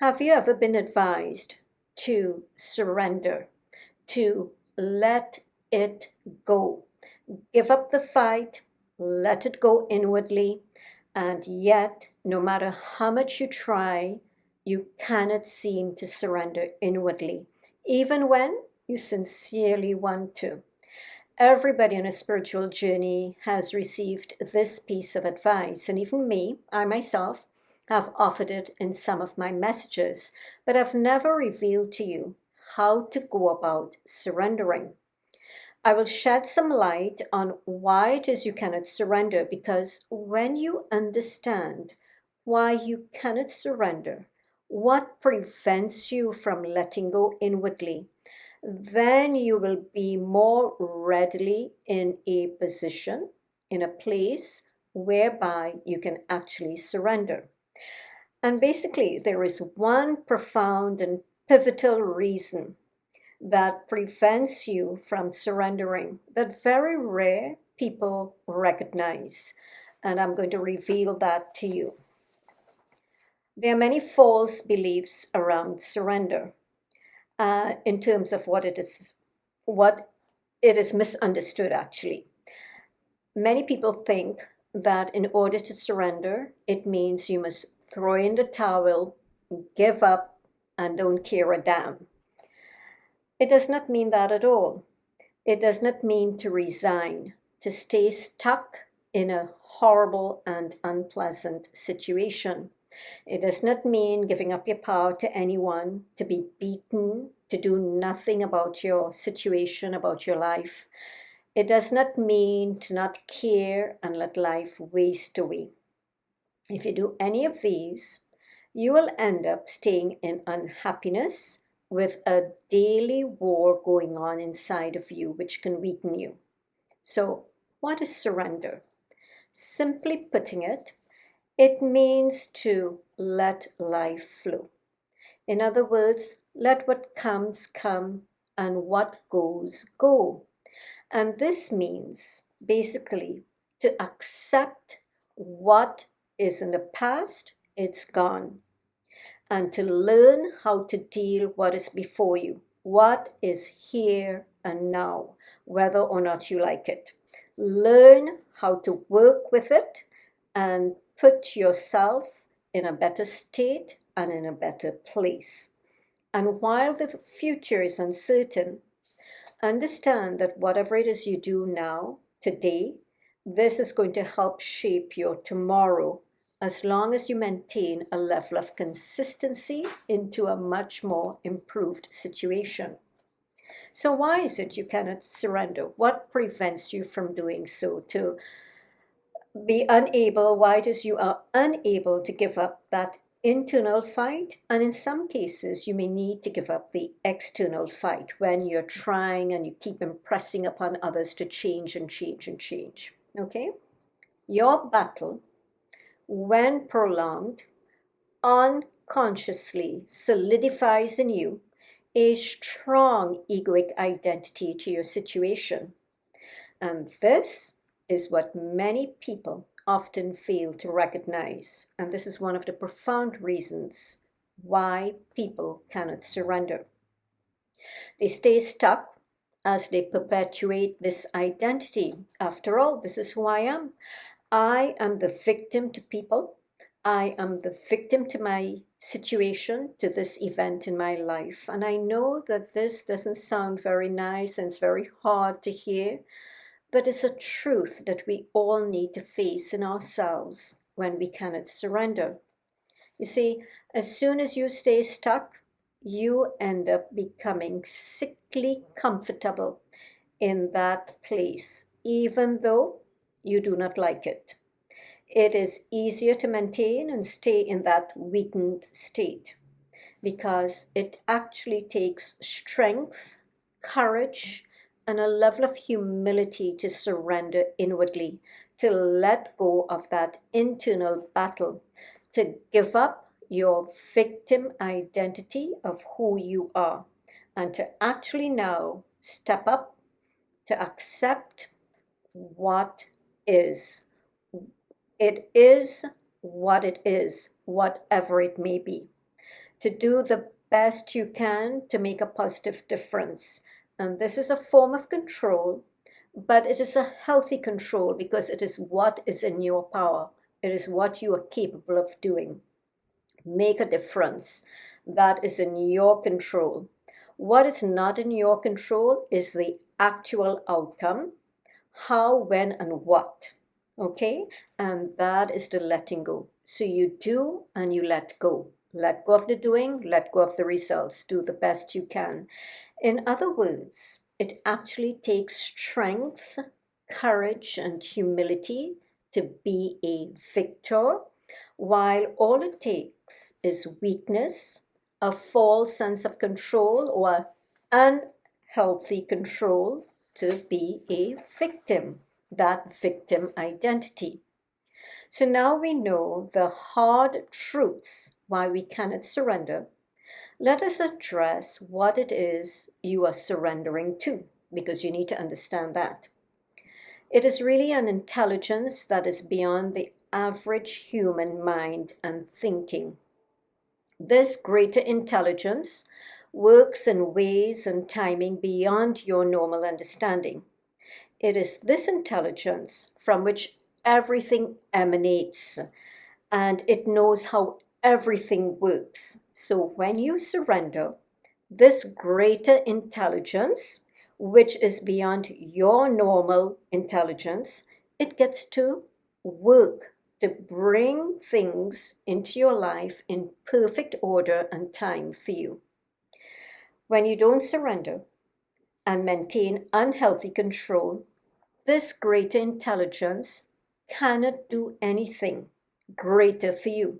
Have you ever been advised to surrender, to let it go? Give up the fight, let it go inwardly, and yet, no matter how much you try, you cannot seem to surrender inwardly, even when you sincerely want to. Everybody on a spiritual journey has received this piece of advice, and even me, I myself, have offered it in some of my messages, but I've never revealed to you how to go about surrendering. I will shed some light on why it is you cannot surrender, because when you understand why you cannot surrender, what prevents you from letting go inwardly, then you will be more readily in a position, in a place whereby you can actually surrender. And basically, there is one profound and pivotal reason that prevents you from surrendering that very rare people recognize. And I'm going to reveal that to you. There are many false beliefs around surrender in terms of what it is misunderstood actually. Many people think that in order to surrender, it means you must throw in the towel, give up, and don't care a damn. It does not mean that at all. It does not mean to resign, to stay stuck in a horrible and unpleasant situation. It does not mean giving up your power to anyone, to be beaten, to do nothing about your situation, about your life. It does not mean to not care and let life waste away. If you do any of these, you will end up staying in unhappiness with a daily war going on inside of you, which can weaken you. So, what is surrender? Simply putting it, it means to let life flow. In other words, let what comes come and what goes go. And this means basically to accept what is in the past, it's gone. And to learn how to deal what is before you, what is here and now, whether or not you like it. Learn how to work with it and put yourself in a better state and in a better place. And while the future is uncertain, understand that whatever it is you do now, today, this is going to help shape your tomorrow as long as you maintain a level of consistency into a much more improved situation. So why is it you cannot surrender? What prevents you from doing so? To be unable, why does you are unable to give up that internal fight? And in some cases, you may need to give up the external fight when you're trying and you keep impressing upon others to change and change and change. Okay? Your battle, when prolonged, unconsciously solidifies in you a strong egoic identity to your situation. And this is what many people often fail to recognize. And this is one of the profound reasons why people cannot surrender. They stay stuck as they perpetuate this identity. After all, this is who I am. I am the victim to people. I am the victim to my situation, to this event in my life. And I know that this doesn't sound very nice and it's very hard to hear, but it's a truth that we all need to face in ourselves when we cannot surrender. You see, as soon as you stay stuck, you end up becoming sickly comfortable in that place, even though you do not like it. It is easier to maintain and stay in that weakened state because it actually takes strength, courage, and a level of humility to surrender inwardly, to let go of that internal battle, to give up your victim identity of who you are, and to actually now step up to accept what is. It is what it is, whatever it may be. to do the best you can to make a positive difference. And this is a form of control, but it is a healthy control because it is what is in your power. It is what you are capable of doing. Make a difference. That is in your control. What is not in your control is the actual outcome, how, when, and what. Okay? And that is the letting go. So you do and you let go. Let go of the doing, let go of the results. Do the best you can. In other words, it actually takes strength, courage, and humility to be a victor, while all it takes is weakness, a false sense of control, or unhealthy control to be a victim, that victim identity. So now we know the hard truths why we cannot surrender. Let us address what it is you are surrendering to, because you need to understand that. It is really an intelligence that is beyond the average human mind and thinking. This greater intelligence works in ways and timing beyond your normal understanding. It is this intelligence from which everything emanates, and it knows how everything works. So when you surrender, this greater intelligence, which is beyond your normal intelligence, it gets to work to bring things into your life in perfect order and time for you. When you don't surrender and maintain unhealthy control, this greater intelligence cannot do anything greater for you.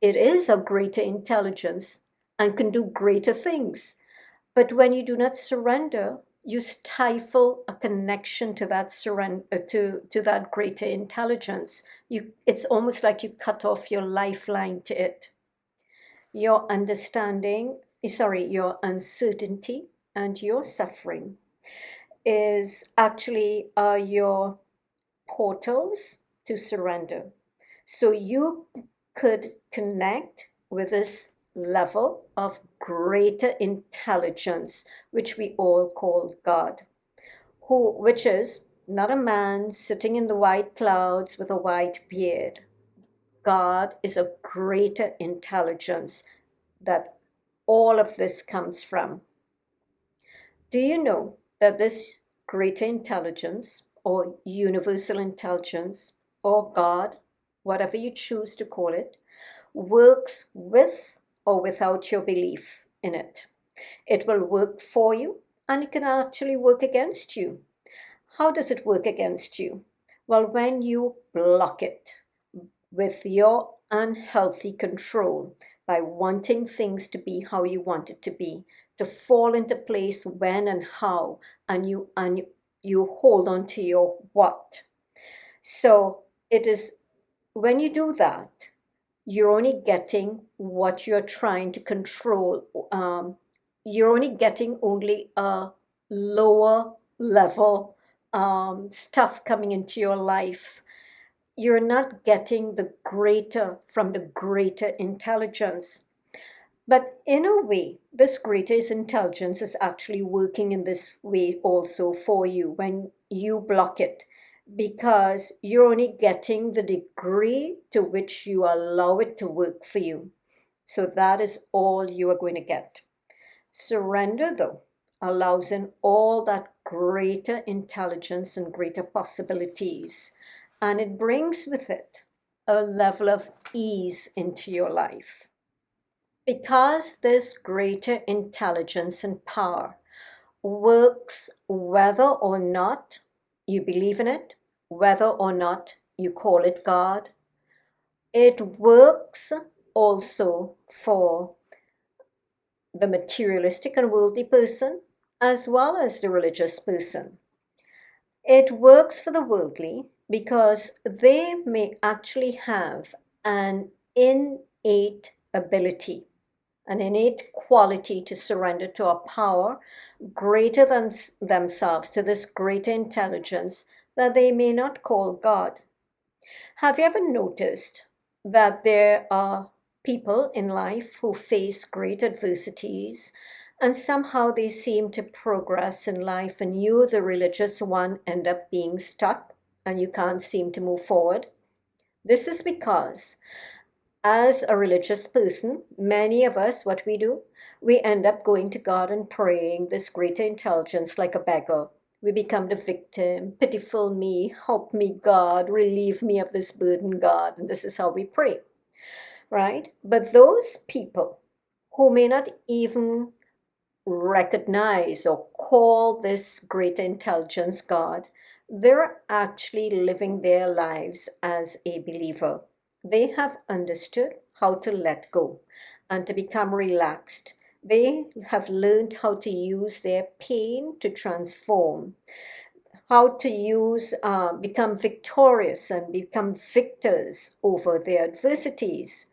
It is a greater intelligence and can do greater things. But when you do not surrender, you stifle a connection to that to that greater intelligence. It's almost like you cut off your lifeline to it. Your your uncertainty and your suffering is actually your portals to surrender. So you could connect with this level of greater intelligence, which we all call God, which is not a man sitting in the white clouds with a white beard. God is a greater intelligence that all of this comes from. Do you know that this greater intelligence, or universal intelligence, or God, whatever you choose to call it, works with or without your belief in it? It will work for you, and it can actually work against you. How does it work against you? Well, when you block it with your unhealthy control by wanting things to be how you want it to be, to fall into place when and how, and you hold on to your what. So it is when you do that, you're only getting what you're trying to control. You're only getting only a lower level stuff coming into your life. You're not getting the greater from the greater intelligence. But in a way, this greater intelligence is actually working in this way also for you when you block it, because you're only getting the degree to which you allow it to work for you. So that is all you are going to get. Surrender, though, allows in all that greater intelligence and greater possibilities, and it brings with it a level of ease into your life. Because this greater intelligence and power works whether or not you believe in it, whether or not you call it God, it works also for the materialistic and worldly person as well as the religious person. It works for the worldly because they may actually have an innate ability, an innate quality to surrender to a power greater than themselves, to this greater intelligence that they may not call God. Have you ever noticed that there are people in life who face great adversities and somehow they seem to progress in life, and you, the religious one, end up being stuck and you can't seem to move forward. This is because, as a religious person, many of us, what we do, we end up going to God and praying this greater intelligence like a beggar. We become the victim. Pitiful me, help me, God, relieve me of this burden, God. And this is how we pray, right? But those people who may not even recognize or call this greater intelligence God, they're actually living their lives as a believer. They have understood how to let go and to become relaxed. They have learned how to use their pain to transform, how to become victorious and become victors over their adversities.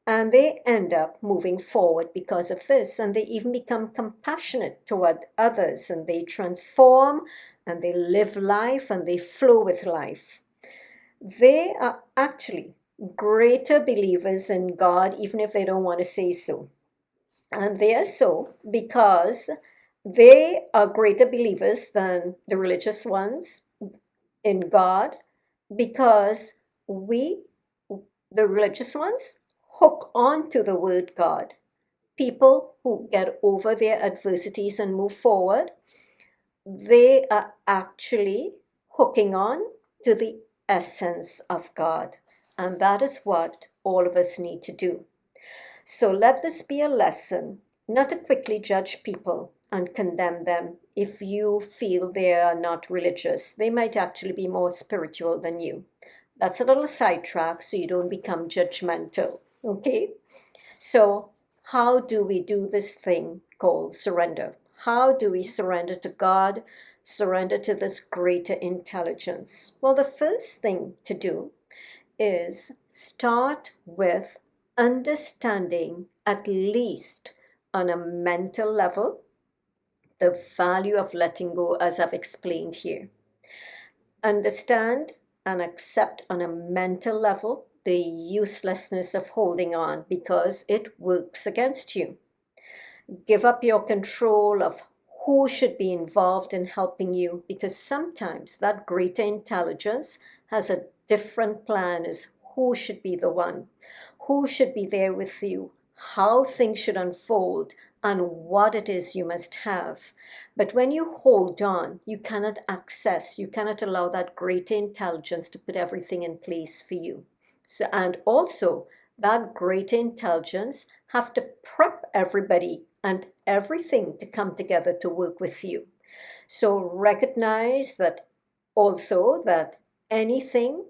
And they end up moving forward because of this. And they even become compassionate toward others, and they transform and they live life and they flow with life. They are actually greater believers in God, even if they don't want to say so. And they are so because they are greater believers than the religious ones in God, because we, the religious ones, hook on to the word God. People who get over their adversities and move forward, they are actually hooking on to the essence of God. And that is what all of us need to do. So let this be a lesson, not to quickly judge people and condemn them if you feel they are not religious. They might actually be more spiritual than you. That's a little sidetrack so you don't become judgmental, okay? So how do we do this thing called surrender? How do we surrender to God, surrender to this greater intelligence? Well, the first thing to do is start with understanding, at least on a mental level, the value of letting go, as I've explained here. Understand and accept on a mental level the uselessness of holding on, because it works against you. Give up your control of who should be involved in helping you, because sometimes that greater intelligence has a different plan as who should be the one, who should be there with you, how things should unfold, and what it is you must have. But when you hold on, you cannot access, you cannot allow that greater intelligence to put everything in place for you. So, and also, that greater intelligence have to prep everybody and everything to come together to work with you. So recognize that also that anything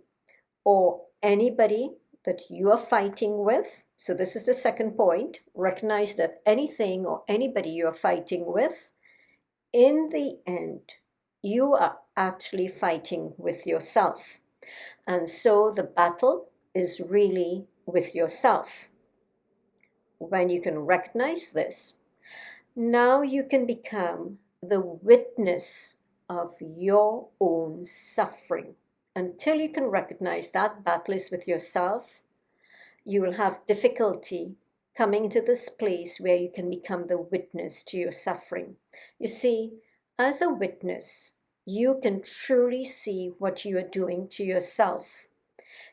or anybody that you are fighting with, so this is the second point, recognize that anything or anybody you are fighting with, in the end, you are actually fighting with yourself. And so the battle is really with yourself. When you can recognize this, now you can become the witness of your own suffering. Until you can recognize that battle is with yourself, you will have difficulty coming to this place where you can become the witness to your suffering. You see, as a witness, you can truly see what you are doing to yourself.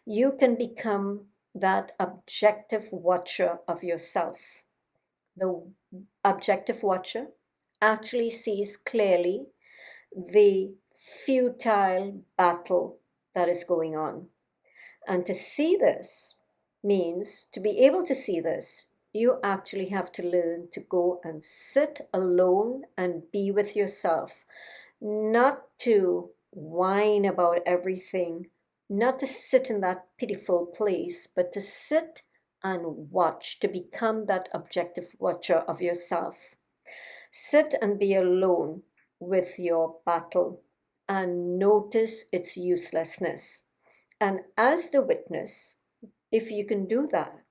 You can become that objective watcher of yourself. The objective watcher actually sees clearly the futile battle that is going on. And to see this means, to be able to see this, you actually have to learn to go and sit alone and be with yourself, not to whine about everything, not to sit in that pitiful place, but to sit and watch, to become that objective watcher of yourself. Sit and be alone with your battle and notice its uselessness. And as the witness, if you can do that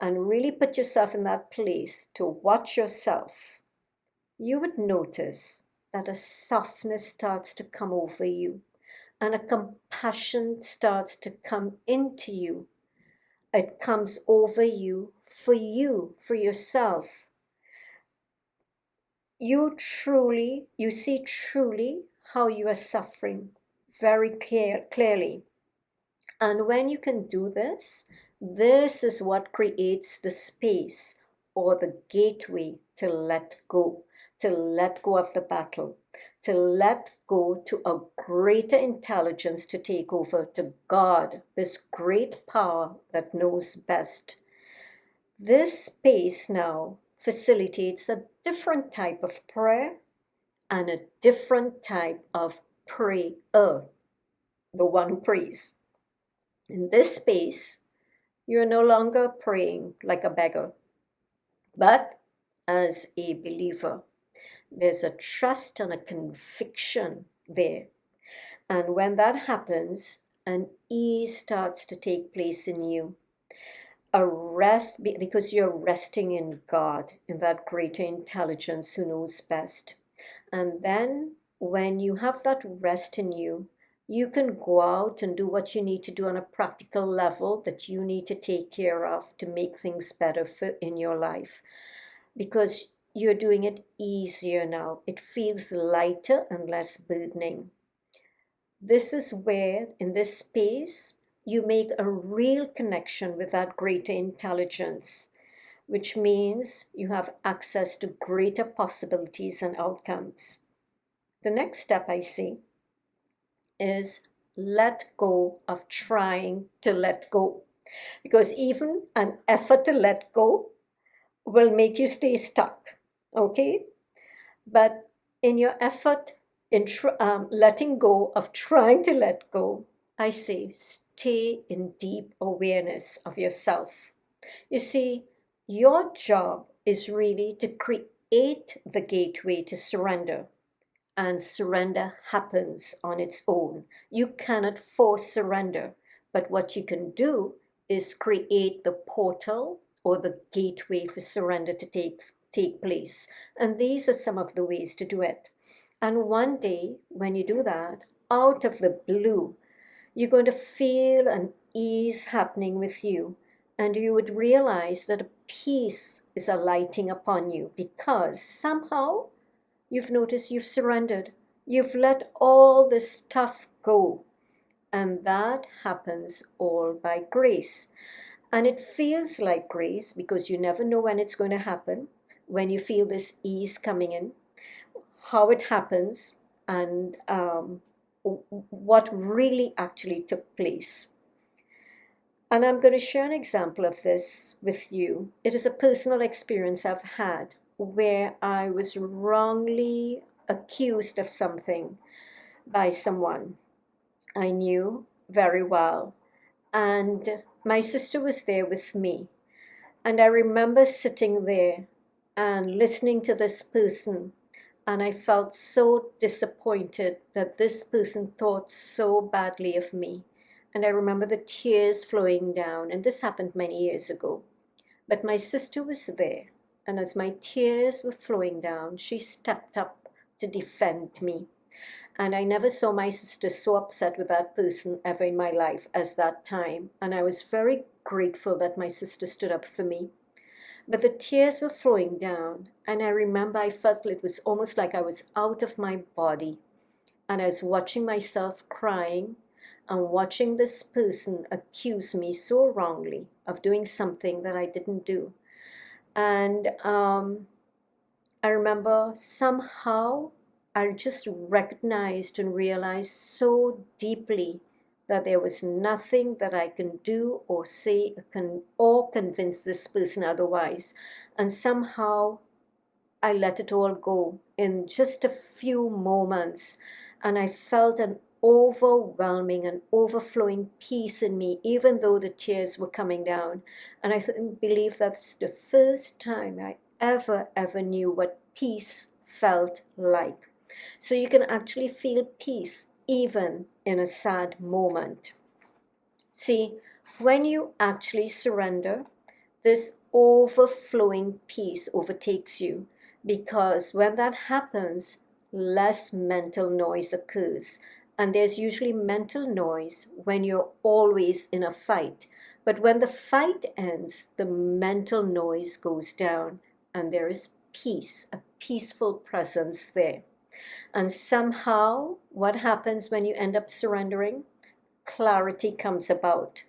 and really put yourself in that place to watch yourself, you would notice that a softness starts to come over you and a compassion starts to come into you. It comes over you, for yourself. You see truly how you are suffering very clearly. And when you can do this, this is what creates the space or the gateway to let go of the battle, to let go to a greater intelligence to take over, to God, this great power that knows best. This space now facilitates a different type of prayer and a different type of prayer, the one who prays. In this space, you're no longer praying like a beggar, but as a believer. There's a trust and a conviction there. And when that happens, an ease starts to take place in you. A rest, because you're resting in God, in that greater intelligence who knows best. And then when you have that rest in you, you can go out and do what you need to do on a practical level that you need to take care of to make things better in your life. Because you're doing it easier now. It feels lighter and less burdening. This is where, in this space, you make a real connection with that greater intelligence, which means you have access to greater possibilities and outcomes. The next step I see is let go of trying to let go. Because even an effort to let go will make you stay stuck, okay? But in your effort, in letting go of trying to let go, I say stay in deep awareness of yourself. You see, your job is really to create the gateway to surrender. And surrender happens on its own. You cannot force surrender, but what you can do is create the portal or the gateway for surrender to take place. And these are some of the ways to do it. And one day, when you do that, out of the blue, you're going to feel an ease happening with you. And you would realize that a peace is alighting upon you because somehow you've noticed you've surrendered. You've let all this stuff go. And that happens all by grace. And it feels like grace because you never know when it's going to happen, when you feel this ease coming in, how it happens, and what really actually took place. And I'm going to share an example of this with you. It is a personal experience I've had where I was wrongly accused of something by someone I knew very well. And my sister was there with me. And I remember sitting there and listening to this person. And I felt so disappointed that this person thought so badly of me. And I remember the tears flowing down. And this happened many years ago. But my sister was there. And as my tears were flowing down, she stepped up to defend me. And I never saw my sister so upset with that person ever in my life as that time. And I was very grateful that my sister stood up for me. But the tears were flowing down. And I remember I felt it was almost like I was out of my body. And I was watching myself crying and watching this person accuse me so wrongly of doing something that I didn't do. And I remember somehow I just recognized and realized so deeply that there was nothing that I can do or say or convince this person otherwise. And somehow I let it all go in just a few moments. And I felt an overwhelming and overflowing peace in me, even though the tears were coming down. And I believe that's the first time I ever knew what peace felt like. So you can actually feel peace even in a sad moment. See, when you actually surrender, this overflowing peace overtakes you, because when that happens, less mental noise occurs. And there's usually mental noise when you're always in a fight. But when the fight ends, the mental noise goes down and there is peace, a peaceful presence there. And somehow, what happens when you end up surrendering? Clarity comes about.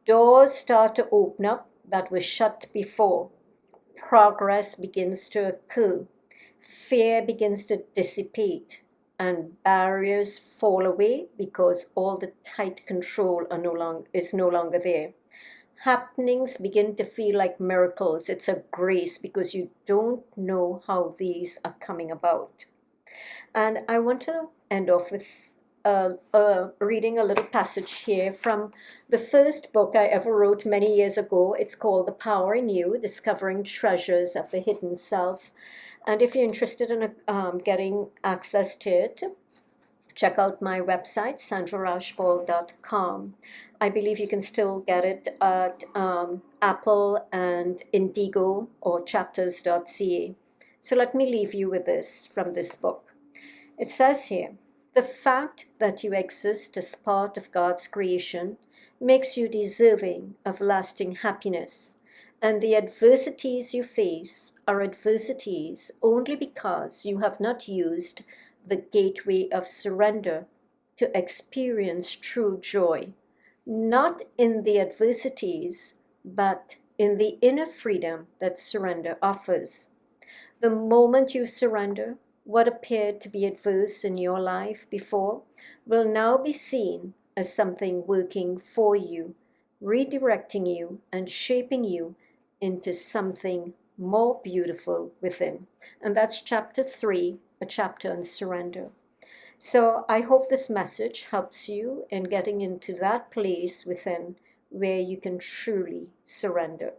Doors start to open up that were shut before. Progress begins to occur. Fear begins to dissipate. And barriers fall away because all the tight control is no longer there. Happenings begin to feel like miracles. It's a grace because you don't know how these are coming about. And I want to end off with reading a little passage here from the first book I ever wrote many years ago. It's called The Power in You, Discovering Treasures of the Hidden Self. And if you're interested in getting access to it, check out my website, sandrarajpaul.com. I believe you can still get it at Apple and Indigo or chapters.ca. So let me leave you with this from this book. It says here, the fact that you exist as part of God's creation makes you deserving of lasting happiness. And the adversities you face are adversities only because you have not used the gateway of surrender to experience true joy, not in the adversities, but in the inner freedom that surrender offers. The moment you surrender, what appeared to be adverse in your life before will now be seen as something working for you, redirecting you and shaping you into something more beautiful within. And that's chapter 3, a chapter on surrender. So I hope this message helps you in getting into that place within where you can truly surrender.